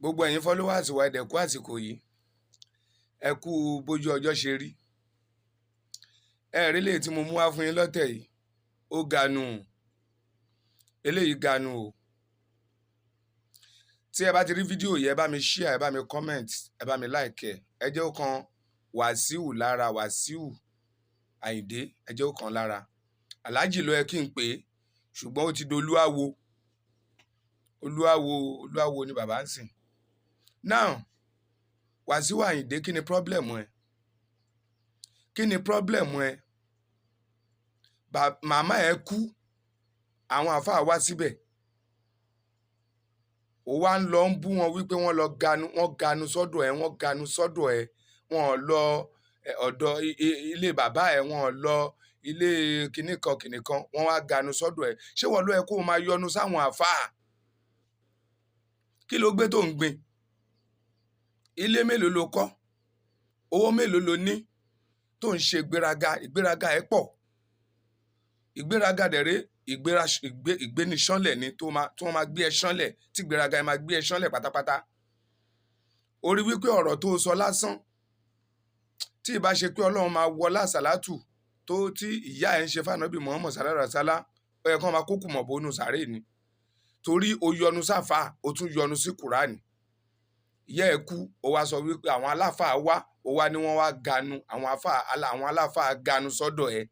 gbogbo ẹ̀yin followers wa ẹ kú àsìkò yìí, ẹ kú bójú ọjọ́ ṣe rí. Rí lè tí mo mú wá fún yín lọ́tẹ̀ yìí, ó ganu, eléyìí ganu o. Tí ẹ bá ti rí fídíò yìí, ẹ bá mi share, ẹ bá mi comment, ẹ bá mi like ẹ jẹ́ ó kan Wàsíù lára, Wàsíù Àyìndé, ẹ jẹ́ ó kan lára. Aláàjì ló yẹ kí n pè é, ṣùgbọ́n ó ti dolúawo. Olúawo ni bàbá ń sìn. Now, Wàsíù Àyìndé, kí ni problem ẹ? Kí ni problem ẹ? Màmá ẹ kú, àwọn àfáà wá síbẹ̀. Ó wá ń lọ ń bú wọn wípé wọ́n ganu sọ́dọ̀ ẹ, wọ́n ganu sọ́dọ̀ ẹ, wọ́n lọ ọ̀dọ̀ ilé bàbá ẹ, wọ́n lọ ilé kìnìkan, wọ́n wá ganu sọ́dọ̀ ẹ. Ṣé wọ́n ló yẹ kó o máa yọnu sáwọn àfáà? Kí ló gbé tó ń gbin? Ilé mélòó ló kọ́? Owó mélòó ló ní tó ń ṣe ìgbéraga ẹ pọ̀? Ìgbéraga dẹ̀rẹ́ ìgbéniṣánlẹ̀ ni tí wọ́n máa gbé ẹ ṣánlẹ̀, tí ìgbéraga ẹ máa gbé ẹ ṣánlẹ̀ pátápátá. Ó rí wípé ọ̀rọ̀ tó sọ lásán, tí ìbá ṣe pé Ọlọ́run máa wọlá àsàlátù tó tí ìyá ẹ̀ ń ṣe fànàbí Muhammad sallallahu alaihi wasallam, ó yẹ kán máa kókù mọ̀ bónú sàárè ni. Torí ó yọnu sáfà, ó tún yọnu sí Kùránì. Ìyá ẹ̀ kú, ó wá sọ wípé àwọn aláfáà wá, ó wá ní wọ́n wá ganu, àwọn aláfáà ganu sọ́dọ̀ ẹ̀.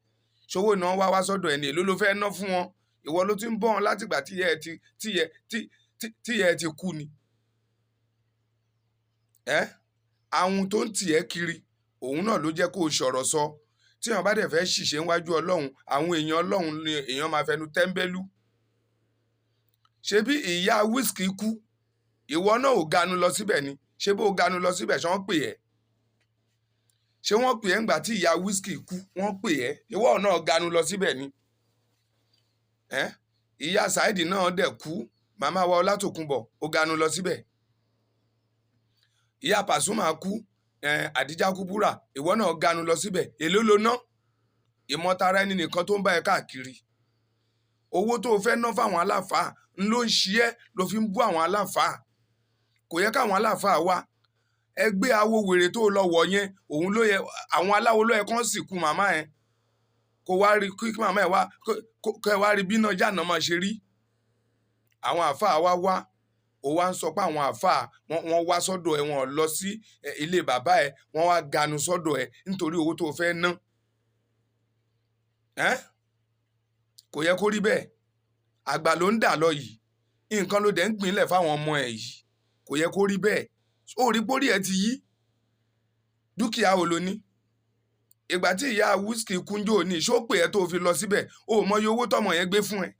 Ṣówó náà wá sọ́dọ̀ ẹ̀ ní èló ló fẹ́ ná fún wọn? Ìwọ ló ti ń bọ́ wọn látìgbà tí ìyá ẹ ti kú ni. Àwọn tó ń tì ẹ́ kiri, òun náà ló jẹ́ kó o ṣọ̀rọ̀ sọ. Tí èèyàn bá dẹ̀ fẹ́ ṣìṣe níwájú Ọlọ́run, àwọn èèyàn Ọlọ́run ni èèyàn máa fẹnu tẹ́ńbẹ́lú. Ṣebí ìyá Wizkid kú, ìwọ náà ò ganu lọ síbẹ̀ ni? Ṣé bó ganu lọ síbẹ̀ ṣé wọ́n pè ẹ́? Ṣé wọ́n pè ẹ́ ńgbà tí ìyá Wizkid kú? Wọ́n pè ẹ́, ìwọ náà ganu lọ síbẹ̀ ni? Ìyá Saidi náà dẹ̀ kú, màmá wa Ọlátòkunbọ̀, ó ganu lọ síbẹ̀. Ìyá Pasuma kú, Àdíjà Kúbúrà, ìwọ náà ganu lọ síbẹ̀. Èló ló ná? Ìmọ̀tara ẹni nìkan tó ń bá ẹ káàkiri. Owó tó o fẹ́ ná fáwọn aláfáà ń ló ń ṣí ẹ́ ló fi ń bú àwọn aláfáà. Kò yẹ káwọn aláfáà wá. Ẹgbẹ́ awo wèrè tó lọ wọ̀ yẹn, òun ló yẹ, àwọn aláwo ló yẹ kán sìnkú màmá ẹ. Kó wá rí kí màmá ẹ wá, kó ẹ wá rí bí iná jàǹnà máa ṣe rí. Àwọn àfáà wá, ó wá ń sọ pé àwọn àfáà wọ́n wá sọ́dọ̀ ẹ, wọ́n lọ sí ilé bàbá ẹ, wọ́n wá ganu sọ́dọ̀ ẹ nítorí owó tó fẹ́ ná. Kò yẹ kó rí bẹ́ẹ̀. Àgbà ló ń dà lọ yìí, nǹkan ló dẹ̀ ń gbìnlẹ̀ fáwọn ọmọ ẹ yìí. Kò yẹ kó rí bẹ́ẹ̀. Ó rí pórí ẹ ti yí. Dúkìá wo lo ní? Ìgbà tí ìyá Wizkid kúnjó ní ṣó pè ẹ́ tó fi lọ síbẹ̀, o ò mọyì owó tọmọ yẹn gbé fún ẹ.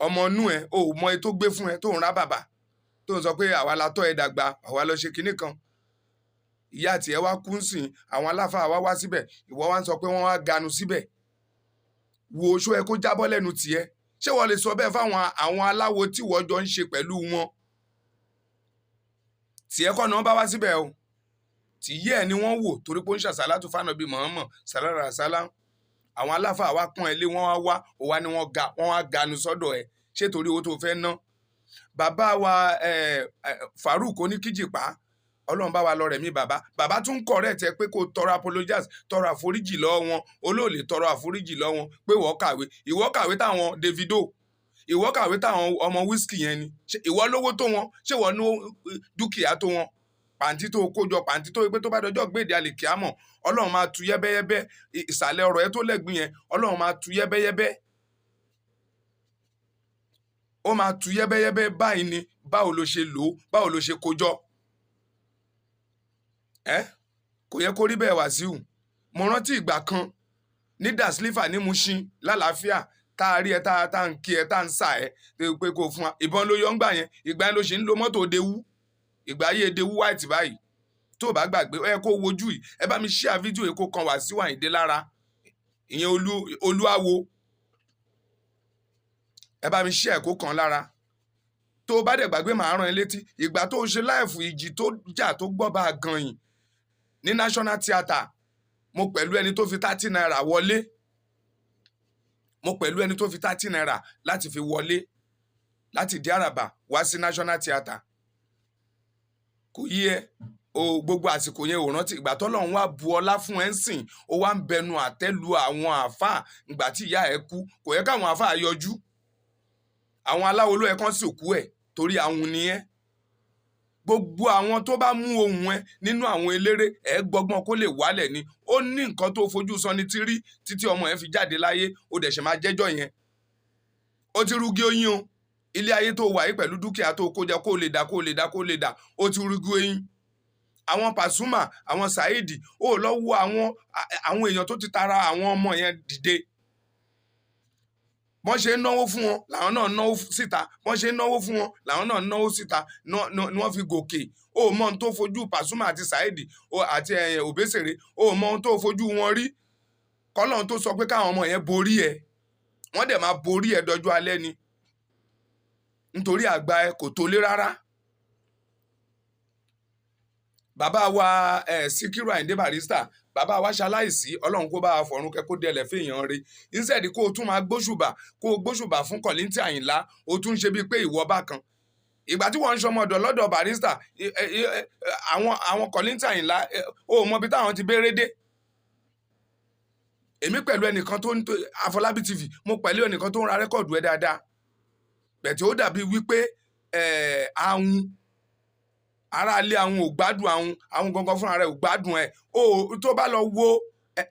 Ọmọ inú ẹ, o ò mọyì tó gbé fún ẹ tó ń rá bàbà, tó ń sọ pé àwa la tọ́ ẹ dàgbà, àwa lọ ṣe kinní kan. Ìyá tiẹ̀ wá kú ń sìn, àwọn aláfáà wá síbẹ̀, ìwọ wá ń sọ pé wọ́n wá ganu síbẹ̀. Wo oṣó ẹ kó jábọ́ lẹ́nu tiẹ̀. Ṣé wọ́n lè sọ bẹ́ẹ̀ fáwọn àwọn aláwo tí wọ́n jọ ń ṣe pẹ̀lú wọn? Tiẹ̀ kọ́ ni wọ́n bá wá síbẹ̀ o. Tìyẹ́ ẹ̀ ni wọ́n wò torí pé ó ń ṣàṣàlátù fànàbí Muhammad sallallahu alaihi wasallam. Àwọn aláfáà wá pọ́n ẹ lé, wọ́n wá, ó wá ní wọ́n wá ganu sọ́dọ̀ ẹ. Ṣé torí owó tó fẹ́ ná? Bàbá wa Farouk Oníkíjìpá, Ọlọ́run bá wa lọ rẹ̀mí bàbá. Bàbá tún correct ẹ pé kó tọrọ apologize, tọrọ àforíjì lọ́wọ́ wọn. Olóòlè tọrọ àforíjì lọ́wọ́ wọn pé wọ́n kàwé. Ìwọ kàwé táwọn Davido, ìwọ kàwé táwọn ọmọ Wizkid yẹn ni. Ìwọ lówó tó wọn, ṣé ìwọ ní dúkìá tó wọn? Pàǹtí tó kójọ, pàǹtí tó pé tó bá dọjọ́ gbèdé àlìkíámọ̀, Ọlọ́run máa tú yẹ́bẹ́yẹ́bẹ́. Ìsàlẹ̀ ọ̀rọ̀ ẹ tó lẹ́gbìn yẹn, Ọlọ́run máa tú yẹ́bẹ́yẹ́bẹ́. Ó máa tú yẹ́bẹ́yẹ́bẹ́ báyìí ni. Báwo ló ṣe lò ó? Báwo ló ṣe kójọ? Kò yẹ kó rí bẹ́ẹ̀ Wàsíù. Mo rántí ìgbà kan ní Daslifa ní Mushin lálàáfíà, tá a rí ẹ tá ń kí ẹ tá ń sà ẹ pé kó fún wa. Ìbọn ló yọ ń gbà yẹn. Ìgbà yẹn ló ṣe ń lo mọ́tò Dewú. Ìgbà ayé Dewú white báyìí. Tó bá gbàgbé, ẹ kó wojú yìí. Ẹ bá mi share fídíò yìí kó kan Wàsíù Àyìndé lára. Ìyẹn Olúawo. Ẹ bá mi share kó kan lára. Tó bá dẹ̀ gbàgbé màá rán ẹ létí. Ìgbà tó ṣe láìfù ìjì tó jà tó gbọ́ bá a gan yìí ní National Theatre, mo pẹ̀lú ẹni tó fi 30 naira wọlé. Mo pẹ̀lú ẹni tó fi 30 naira láti fi wọlé láti Ìdí Àràbà wá sí National Theatre. kò yí ẹ o gbogbo àsìkò yẹn ò rántí ìgbà tọ́lọ́run wá bu ọlá fún ẹ ń sìn ó wá ń bẹnu àtẹ́ lu àwọn àáfàá ìgbà tí ìyá ẹ kú kò yẹ káwọn àáfàá yọjú àwọn aláwo ló yẹ kán sìnkú ẹ torí àwọn nìyẹn gbogbo àwọn tó bá mú ohun ẹ nínú àwọn eléré ẹ gbọgbọn kó lè wálẹ̀ ni ó ní nǹkan tó fojú sọni ti rí títí ọmọ ẹ fi jáde láyé ó dẹ̀ ṣe máa jẹ́jọ́ yẹn ó ti rúgí oyin o ilé ayé tó wà yìí pẹ̀lú dúkìá tó kó jẹ kó lè dá ó ti rúgí oyin àwọn Pasuma àwọn Saheed ó lọ wo àwọn èèyàn tó ti tara àwọn ọmọ yẹn dìde bọ́n ṣe ń náwó fún wọn làwọn náà náwó síta bọ́n ṣe ń náwó fún wọn làwọn náà náwó síta ni wọ́n fi gòkè ó mọ ohun tó fojú Pasuma àti Saheed àti Obesere ó mọ ohun tó fojú wọn rí kọ́lọ́run tó sọ pé káwọn ọmọ yẹn borí ẹ wọ́n dẹ̀ máa borí ẹ dọjọ́ alẹ́ ni nítorí àgbà ẹ kò tó lé rárá bàbá wa Síkírù Àyìndé Barrister bàbá wa ṣaláìsí ọlọ́run kó bá wa fọ̀run kẹ́ kó dẹlẹ̀ fèèyàn rí instead kó o tún máa gbóṣùbà fún Kọ̀líńtì Àyìnlá o tún ṣe bíi pé ìwọ bá kan ìgbà tí wọ́n ń ṣọmọdọ̀ lọ́dọ̀ Barrister àwọn Kọ̀líńtì Àyìnlá o mọ bí táwọn ti béèrè dé èmi pẹ̀lú ẹnìkan tó ń Afọlábí TV mo pẹ̀lú ẹnìkan tó ń ra rẹ́kọ̀dù ẹ dáadáa bẹ̀tẹ̀ ó dàbí wípé àwọn aráalé àwọn ò gbádùn àwọn gangan fúnra rẹ̀ ò gbádùn ẹ̀ o tó bá lọ wo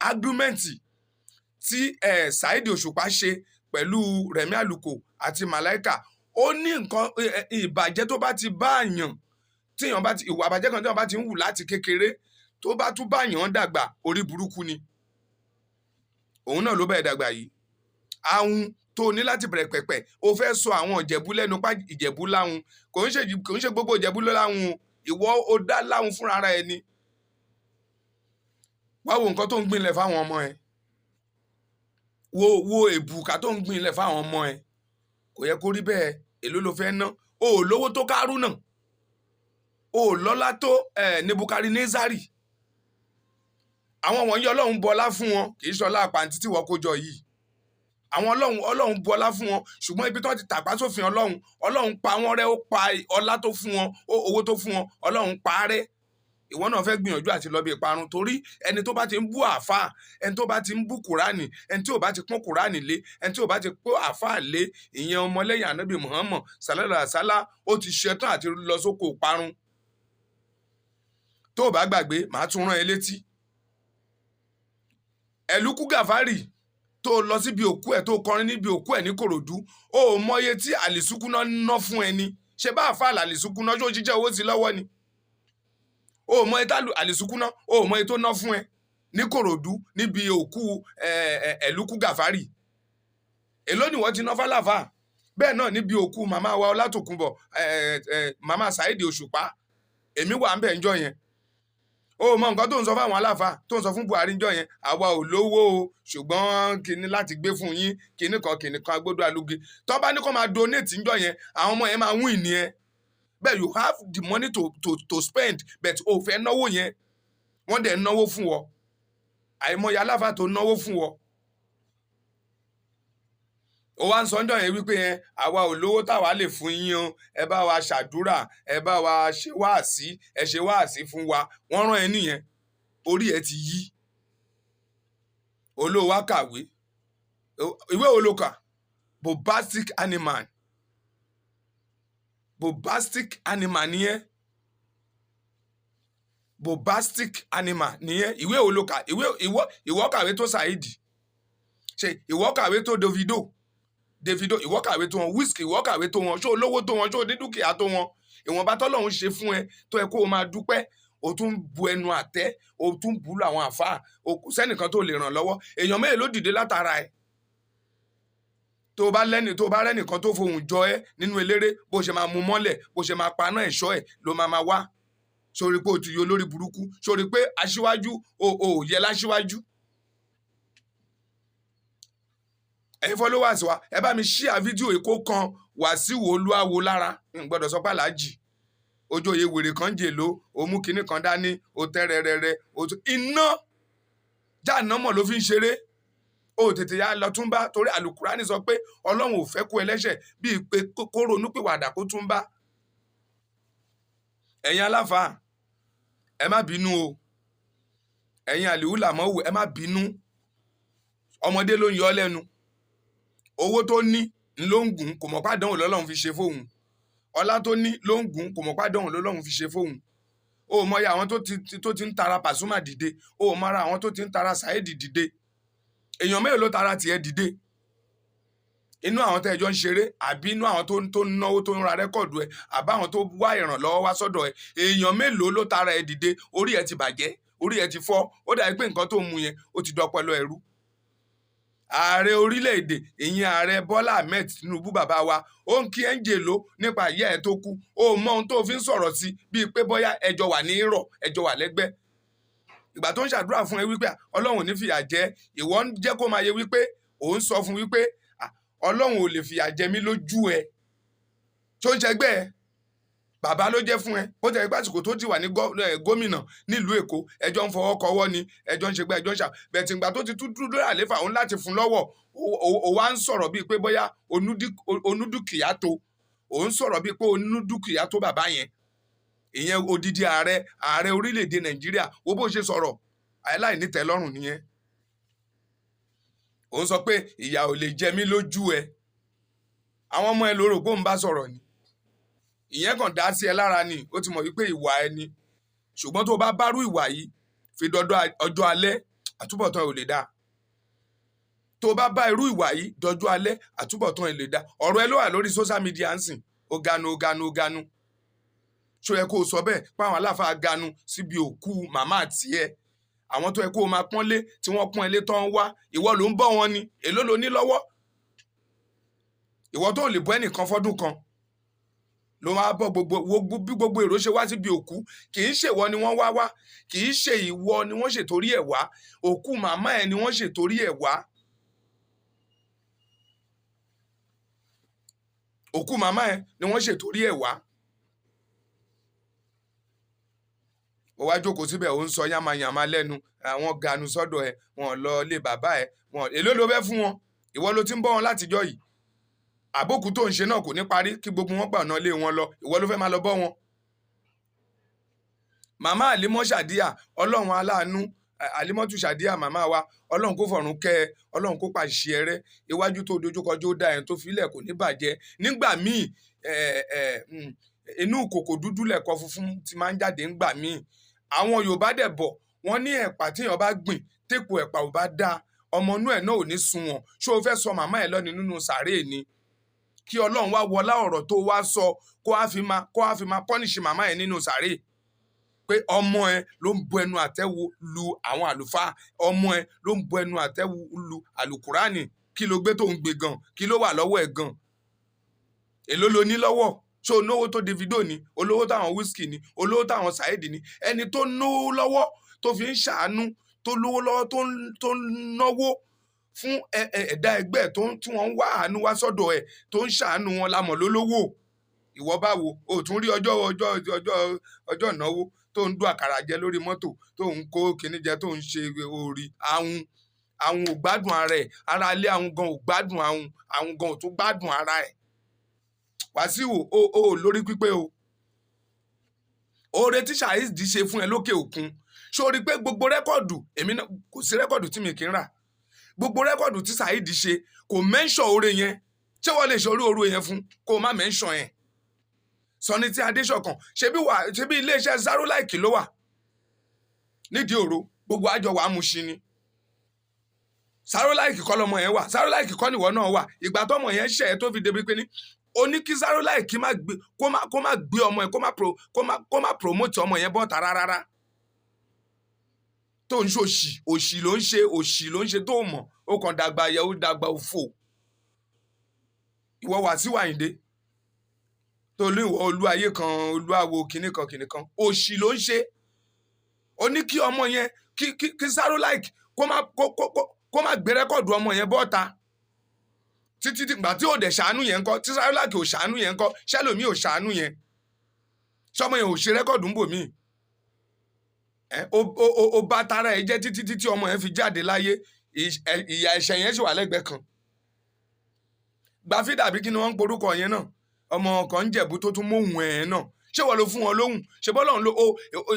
agreementi tí Saheed Òṣùpá ṣe pẹ̀lú Rẹ̀mí Àlùkò àti Màláíkà ó ní nǹkan ìbàjẹ́ tó bá ti bá àyàn tíyàn bá ti ìwà àbàjẹ́ kan tíyàn bá ti ń wù láti kékeré tó bá tún bá àyàn dàgbà orí burúkú ni òun náà ló bá ẹ̀ dàgbà yìí àwọn tó ní láti bẹ̀rẹ̀ pẹ̀pẹ̀ o fẹ́ sọ àwọn Ìjẹ̀bú lẹ́nu pa Ìjẹ̀bú láhùn kò ń ṣe gbogbo Ìjẹ̀bú ló láhùn ìwọ ó dá láhùn fúnra ara ẹni wá wo nǹkan tó ń gbìnlẹ̀ fáwọn ọmọ ẹ wo èbùkà tó ń gbìnlẹ̀ fáwọn ọmọ ẹ kò yẹ kó rí bẹ́ẹ̀ èló ló fẹ́ ná o ò lówó tó Kárúnà o ò lọ́lá tó Nebukadnezari àwọn wọ̀nyí ọlọ́run bọlá fún wọn kì í ṣọlá àpàǹtí tí wọ́n kó jọ yìí àwọn ọlọ́run bọlá fún wọn ṣùgbọ́n ibi tó ti tàpá sófin ọlọ́run pa wọ́n rẹ́ ó pa ọlá tó fún wọn owó tó fún wọn ọlọ́run pa á rẹ́ ìwọ náà fẹ́ gbìyànjú àti lọ bí ìparun torí ẹni tó bá ti ń bú àáfàá ẹni tó bá ti ń bú kùránì ẹni tí ò bá ti pọ́n kùránì lé ẹni tí ò bá ti pọ́n àáfàá lé ìyẹn ọmọlẹ́yìn ànábì Muhammad sallallahu alaihi wasallam ó ti ṣetán àti lọ sóko ìparun tó o bá gbàgbé màá tún rán ẹ létí Ẹ̀lúkú Gàfárì tó lọ síbi òkú ẹ̀ tó kọrin níbi òkú ẹ̀ ní Kòròdú ó mọye tí Àlìsúkúná ná fún ẹni ṣe bá àfa Àlìsúkúná ṣó jíjẹ́ owó sí lọ́wọ́ ni ó mọye tá Àlìsúkúná ó mọye tó ná fún ẹ ní Kòròdú níbi òkú Ẹ̀lúkú Gàfárì èló ni wọ́n ti ná fálàfà bẹ́ẹ̀ náà níbi òkú màmá wa Ọlátòkunbọ̀ màmá Saheed Òṣùpá èmi wà ń bẹ̀ ńjọ́ yẹn ó mọ nǹkan tó ń sọ fáwọn aláàfáà tó ń sọ fún Buhari ńjọ́ yẹn àwa ò lówó o ṣùgbọ́n kìíní láti gbé fún yín kìíní kan agbódò alúgi tó bá ní kó máa donate ńjọ́ yẹn àwọn ọmọ yẹn máa win ní ẹ bẹ́ẹ̀ you have the money to spend but o fẹ́ náwó yẹn wọ́n dẹ̀ náwó fún ọ àìmọye aláàfáà tó náwó fún ọ ó wá ń sọ ńjọ́ yẹn wípé yẹn àwa ò lówó táwa lè fún yín o ẹ bá wa ṣàdúrà ẹ bá wa ṣe wáàsí ẹ ṣe wáàsí fún wa wọ́n rán ẹ nìyẹn orí ẹ ti yí olówó kàwé ìwé olóka bombastic animal nìyẹn bombastic animal nìyẹn ìwé olóka ìwọ kàwé tó Saheed ṣe ìwọ kàwé tó Davido ìwọ kàwé tó wọn Wizkid ìwọ kàwé tó wọn ṣó olówó tó wọn ṣó ní dúkìá tó wọn ìwọ̀nba tọ́lọ́run ṣe fún ẹ tó ẹ kó o máa dúpẹ́ o tún bu ẹnu àtẹ́ o tún bú lu àwọn àfáà o kò sẹ́nìkan tó lè ràn lọ́wọ́ èèyàn mélòó ló dìde látara ẹ tó bá rẹ́nìkan tó fohùn jọ ẹ nínú eléré bó ṣe máa mú mọ́lẹ̀ bó ṣe máa paná ẹ̀ṣọ́ ẹ̀ ló máa wá sórí pé o ti yọ lórí burúkú sórí pé aṣíwájú o yẹ láṣíwájú. ẹ̀yin followers wa ẹ bá mi share fídíò èkó kan Wàsíù Olúawo lára n gbọ́dọ̀ sọ pé aláàjì ojóye wèrè kan jèló o mú kinní kan dání o tẹ́ rẹ́rẹ́rẹ́ iná jáànámọ̀ ló fi ń ṣeré o tètè yá lọ túnbá torí Àlùkùránì sọ pé Ọlọ́run ò fẹ́ kó ẹlẹ́ṣẹ̀ bíi pé kó ronú pìwàdà kó túnbá ẹ̀yin aláfàá ẹ má bínú o, ẹ̀yin àlìhùlà mọ́wù ẹ má bínú, ọmọdé ló ń yọ lẹ́nu, owó tó ní ló ń gùn, kò mọ̀ pàdánwò lọ́lọ́run fi ṣe fóun, ọlá tó ní ló ń gùn, kò mọ̀ pàdánwò lọ́lọ́run fi ṣe fóun. O mọ̀ ya àwọn tó ti ń tara Pasuma dìde, o mọ̀ ara àwọn tó ti ń tara Saheed dìde, èèyàn mélòó ló tara tiẹ̀ dìde? Inú àwọn tẹ́jọ́ ń ṣeré àbí inú àwọn tó ń náwó tó ń ra rẹ́kọ̀dù ẹ̀ àbá àwọn tó wá ìrànlọ́wọ́ wá sọ́dọ̀ ẹ̀, èèyàn mélòó ló tara ẹ̀ dìde? Orí ẹ̀ ti bàjẹ́, orí ẹ̀ ti fọ́, ó dàbí pé nǹkan tó ń mu yẹn ó ti dọpọlọ ẹ̀rú. Ààrẹ orílẹ̀-èdè ìyẹn ààrẹ Bọ́lá Ahmed Tinubu bàbá wa ó ń kí Angelo nípa ìyá ẹ̀ tó kú, ó mọ ohun tó fi ń sọ̀rọ̀ sí bíi pé bóyá ẹjọ́ wà ní ìrọ̀, ẹjọ́ wà lẹ́gbẹ́. Ìgbà tó ń ṣàdúrà fún ẹ wípé Ọlọ́run ò ní fìyà jẹ, ìwọ ń jẹ́ kó máa yẹ wípé òun sọ fún wípé Ọlọ́run ò lè fìyà jẹ mí lójú ẹ, tó ń ṣẹgbẹ́ ẹ, bàbá ló jẹ́ fún ẹ, bó tẹ̀ ẹ́ pàṣípò tó ti wà ní gómìnà nílùú Èkó, ẹjọ́ ń fọwọ́ kọwọ́ ni, ẹjọ́ ń ṣègbè, ẹjọ́ ń ṣà, bẹ̀tì ìgbà tó ti dúró àléfà òun láti fún lọ́wọ́, ó wá ń sọ̀rọ̀ bíi pé bóyá onúdúkìá tó, òun sọ̀rọ̀ bíi pé onúdúkìá tó bàbá yẹn, ìyẹn odidi ààrẹ orílẹ̀-èdè Nàìjíríà, wo bó ṣe sọ̀rọ̀, aláìnítẹ́lọ́rùn nìyẹn. Òun sọ pé ìyà ò lè jẹ mí lójú ẹ, àwọn ọmọ ẹ ló rò pé òun bá sọ̀rọ̀ ni, ìyẹn kàn dá sí ẹ lára ni, ó ti mọ̀ wípé ìwà ẹ ni, ṣùgbọ́n tó bá bárú ìwà yìí fi dọjọ́ ọjọ́ alẹ́, àtúbọ̀tán ò lè dá. Tó bá bá irú ìwà yìí dọjọ́ alẹ́, àtúbọ̀tán ò lè dá. Ọ̀rọ̀ ẹ ló wà lórí social media ń sìn, ó ganu. Ṣó yẹ kó o sọ bẹ́ẹ̀ pé àwọn aláfáà ganu síbi òkú màmá àti ẹ, àwọn tó yẹ kó o máa pọ́nlé tí wọ́n pọ́n ilé tán wá, ìwọ ló ń bọ́ wọn ni, èló ló ní lọ́wọ́? Ìwọ tó lè bọ́ ẹnìkan fọ́dún kan ló máa bọ́ bí gbogbo èrò ṣe wá síbi òkú, kì í ṣèwọ ni wọ́n wá, kì í ṣe ìwọ ni wọ́n ṣètorí ẹ̀ wá, òkú màmá ẹ̀ ni wọ́n ṣètorí ẹ̀ wá. Òkú màmá ẹ̀ ni wọ́n ṣètorí ẹ̀ wá. Ó wá jókòó síbẹ̀ ó ń sọ yánmayànmá lẹ́nu, àwọn ganu sọ́dọ̀ ẹ̀, wọn lọ lé bàbá ẹ̀, wọn èló ló fẹ́ fún wọn? Ìwọ ló ti ń bọ́ wọn látijọ́ yìí. Àbókù tó ń ṣe náà kò ní parí kí gbogbo wọn gbà ọ̀nà lé wọn lọ, ìwọ ló fẹ́ máa lọ bọ́ wọn. Màmá Àlímọ́ Ṣàdíà, Ọlọ́run aláàánú, Àlímọ́tù Ṣàdíà màmá wa, Ọlọ́run kó fọ̀run kẹ́ ẹ, Ọlọ́run kó pàṣẹ rẹ, iwájú tó dojúkọjú ó dá ẹ̀ tó filẹ̀ kò ní bàjẹ́. Nígbà míì inú kòkò dúdú lẹ̀kọ funfun ti máa ń jáde ńgbà míì. Àwọn Yorùbá dẹ̀ bọ̀, wọ́n ní ẹ̀pà tíyàn bá gbìn tépo ẹ̀pà ò bá dáa, ọmọ inú ẹ̀ náà ò ní sunwọ̀n. Ṣé o fẹ́ sọ màmá ẹ̀ lọ́ni nínú sàréè ni? Kí Ọlọ́run wá wọlá ọ̀rọ̀ tó wá sọ kó á fi máa pọ́nìṣì màmá ẹ̀ nínú sàréè, pé ọmọ ẹ ló ń bu ẹnu àtẹ́wu lu àwọn àlùfáà, ọmọ ẹ ló ń bu ẹnu àtẹ́wu lu àlùkùránì. Kí ló gbé tó ń gbé gan? Kí ló wà lọ́wọ́ ẹ̀ gan? Èló lo ní lọ́wọ́? Ṣé olówó tó Davido ni, olówó táwọn Wizkid ni, olówó táwọn Saheed ni? Ẹni tó náwó lọ́wọ́ tó fi ń ṣàánú, tó lówó lọ́wọ́ tó ń náwó fún ẹ̀dá ẹgbẹ́ tí wọ́n ń wá àánú wá sọ́dọ̀ ẹ̀, tó ń ṣàánú wọn lámọ̀ lólówó. Ìwọ báwo? O tún rí ọjọ́ ìnáwó tó ń dún àkàrà jẹ lórí mọ́tò, tó ń kó kíní jẹ, tó ń ṣe orí àwọn ò gbádùn ara ẹ̀, ara ilé àwọn gan ò gbádùn àwọn gan ò tún gbádùn ara ẹ̀. Wàsíù o lórí pípé o. Oore tí Saheed ṣe fún ẹ lókè òkun, ṣó rí pé gbogbo rẹ́kọ̀dù, èmi náà kò sí rẹ́kọ̀dù tí mi kì í rà, gbogbo rẹ́kọ̀dù tí Saheed ṣe kò mẹ́ńṣọ̀ oore yẹn. Ṣé wọ́n lè ṣe oore yẹn fún kó má mẹ́ńṣọ̀ yẹn? Sọni tí Adéṣọ̀kan ṣebí iléeṣẹ́ Zarolaiki ló wà nídìí òro, gbogbo àjọ wàá mu ṣi ni. Zarolaiki kọ́ lọmọ yẹn wà, Zarolaiki kọ́ nìwọ náà wà. Ìgbà tọ́mọ yẹn ṣẹ̀ ẹ́ tó fi débi pé ní ó ní kí Zarolaiki kó má gbé ọmọ yẹn, kó má promote ọmọ yẹn bọ́ta rárá. Tó ń ṣe òṣì ló ń ṣe tó mọ̀, ó kàn dàgbà yẹ, ó dàgbà òfò. Ìwọ Wàsíù Àyìndé tó lé ìwọ olú ayé kan, olú àwo kìnnìkan, òṣì ló ń ṣe. Ó ní kí ọmọ yẹn kí Zarolaiki kó má gbé rẹ́kọ̀dù ọmọ yẹn bọ́ta. Títí ìgbà tí ò dẹ̀ ṣàánú yẹn ńkọ́, tí Zarolaiki ò ṣàánú yẹn ńkọ́, ṣẹlòmíì ò ṣàánú yẹn, ṣọmọ yẹn ò ṣe rẹ́kọ̀dù ń bò míì. Ó bá tara ẹ jẹ́ títí ọmọ yẹn fi jáde láyé, ìyà ẹ̀ṣẹ̀ yẹn sì wà lẹ́gbẹ̀ẹ́ kan. Gbàfídà bí kí ni wọ́n ń porúkọ yẹn náà, ọmọ kan ń Jẹ̀bú tó tún móhùn ẹ̀ náà, ṣé wọ́n ló fún wọn lóhùn ṣe bọ́lọ́run ló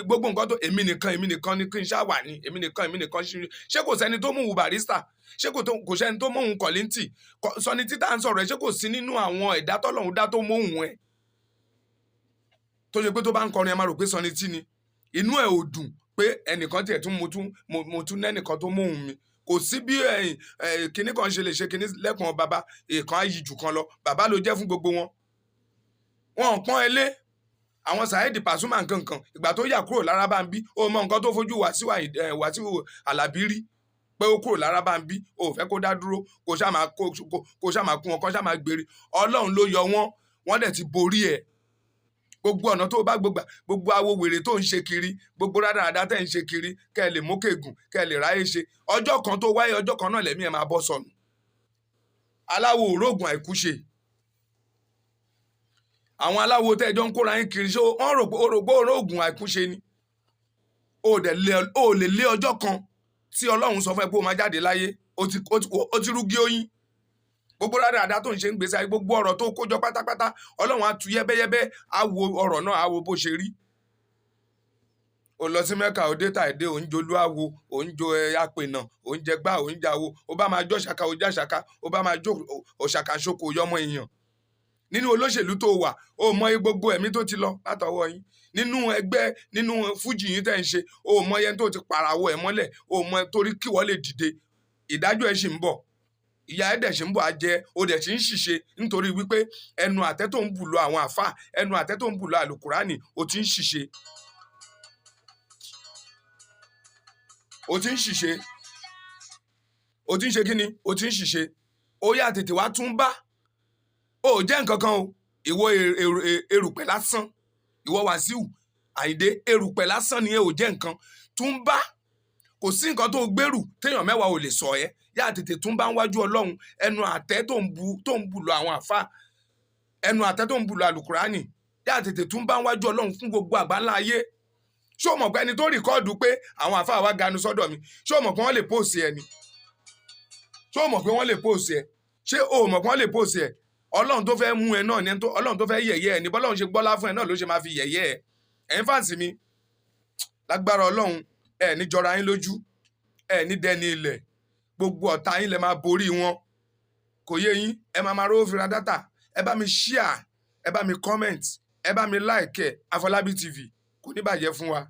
gbogbo nǹkan tó èmi nìkan ní kí n ṣáà wà ní èmi nìkan ṣé kò sẹ́ni tó mú òun Barrister ṣé kò sẹ́ni tó mú òun Kollington Sunny Títà ń sọ̀rọ̀ ẹ̀ ṣé kò sí nínú àwọn ẹ̀dá tọ́lọ́run dá tó mú òun ẹ̀ tó ṣe pé tó bá ń kọrin ẹ máa rò pé Sunny Tí ni inú ẹ̀ ò dùn pé ẹnìkan tiẹ̀ tún mo tún nẹ́nìkan tó mú òun mi kò sí bí kinní kan ṣe lè ṣe kinní lẹ́kùn bàbá èèkan ayì jù kan lọ bàbá ló jẹ́ fún gbogbo wọn wọn ò pọ́n ẹ lé àwọn Saheed Pasuma nkankan ìgbà tó yà kúrò lára Bambi ó mọ nǹkan tó fojú Wàsíù Àlàbí rí pé ó kúrò lára Bambi ó fẹ́ kó dá dúró kó ṣáà máa kún wọn kó ṣáà máa gbèrè Ọlọ́run ló yọ wọ́n dẹ̀ ti borí ẹ̀ gbogbo ọ̀nà tó bá gbogbo awo wèrè tó ń ṣe kiri gbogbo rádaràdá tẹ̀ ń ṣe kiri kẹ́ ẹ lè mókègùn kẹ́ ẹ lè ráyè ṣe ọjọ́ kan tó wáyé ọjọ́ kan náà lẹ́mí ẹ̀ máa bọ́ sọnù aláwo òrógùn àìkú ṣe àwọn aláwo tẹ́jọ́ ń kóra yín kiri ṣé wọ́n rò pé òrógùn àìkú ṣe ni ó lè lé ọjọ́ kan tí Ọlọ́run sọ fún ẹ pé ó máa jáde láyé ó ti rúgí oyin gbogbo rádaràdá tó ń ṣe ń gbèsè ayé gbogbo ọ̀rọ̀ tó kójọ pátápátá Ọlọ́run á tú yẹ́bẹ́yẹ́bẹ́ á wo ọ̀rọ̀ náà á wo bó ṣe rí ó lọ sí Mẹ́kà ó dé tàìdé ó ń jolú àwo ó ń jo apènà ó ń jẹ gbá ó ń jáwo ó bá máa jọ ṣàkà ó já ṣàkà ó bá máa jó òṣàkà ṣoko yọmọ èèyàn nínú olóṣèlú tó wà ó mọ gbogbo ẹ̀mí tó ti lọ látọwọ́ yín nínú ẹgbẹ́ nínú fújì yín tẹ́ ń ṣe ó mọ yẹn tó ti pàràwọ̀ ẹ̀ mọ́lẹ̀ ó mọ torí kí wọ́n lè dìde ìdájọ́ ẹ̀ ṣì ń bọ̀ ìyá ẹ̀dẹ̀ ṣì ń bọ̀ á jẹ́ ó dẹ̀ ṣì ń ṣìṣe nítorí wípé ẹnu àtẹ́ tó ń bù lọ àwọn àfáà ẹnu àtẹ́ tó ń bù lọ àlùkùránì ó ti ń ṣìṣe ó ti ń ṣìṣe ó ti ń ṣe kí ni ó ti ń ṣìṣe ó yá tètè wá tún bá ó jẹ́ nǹkan kan o ìwọ erùpẹ̀ lásán ìwọ Wàsíù Àyìndé erùpẹ̀ lásán ni ò jẹ́ nǹkan tún bá kò sí nǹkan tó gbèrú téèyàn mẹ́wàá ò lè sọ ẹ́ yá tètè tún bá ń wájú Ọlọ́run ẹnu àtẹ́ tó ń bù lọ àwọn àfáà ẹnu àtẹ́ tó ń bù lọ àlùkùránì yá tètè tún bá ń wájú Ọlọ́run fún gbogbo àgbáńlá ayé ṣé o mọ̀ pé ẹni tó rìkọ́ọ̀dù pé àwọn àfáà wá ganu sọ́dọ̀ mi ṣé o mọ̀ pé wọ́n lè póòsì ẹ ni ṣé o mọ̀ pé wọ́n lè póòsì ẹ ṣé o mọ̀ pé wọ́n lè póòsì ẹ Ọlọ́run tó fẹ́ mú ẹ náà ni Ọlọ́run tó fẹ́ yẹ̀yẹ́ ẹ ní bọ́lọ́run ṣe gbọ́lá fún ẹ náà ló ṣe máa fi yẹ̀yẹ́ ẹ ẹ̀yin fáǹsì mi lágbára Ọlọ́run ẹ ní jọra yín lójú ẹ ní dẹni ilẹ̀ gbogbo ọ̀tá yín lẹ máa borí wọn kò yé yín ẹ máa rówó fi ra dátà ẹ bá mi share ẹ bá mi comment ẹ bá mi like ẹ Afọlábí TV kò ní bàjẹ́ fún wa.